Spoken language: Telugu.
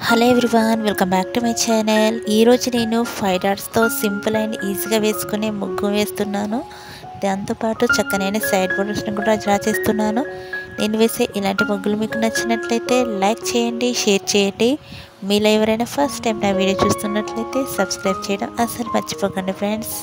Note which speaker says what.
Speaker 1: Hello everyone, welcome back to my channel. ఈరోజు నేను 5 డాట్స్తో సింపుల్ అండ్ ఈజీగా వేసుకునే ముగ్గు వేస్తున్నాను. దాంతోపాటు చక్కనైన సైడ్ బోర్డర్స్ని కూడా డ్రా చేస్తున్నాను. నేను వేసే ఇలాంటి ముగ్గులు మీకు నచ్చినట్లయితే లైక్ చేయండి, షేర్ చేయండి. మీలో ఎవరైనా ఫస్ట్ టైం నా వీడియో చూస్తున్నట్లయితే సబ్స్క్రైబ్ చేయడం అసలు మర్చిపోకండి ఫ్రెండ్స్.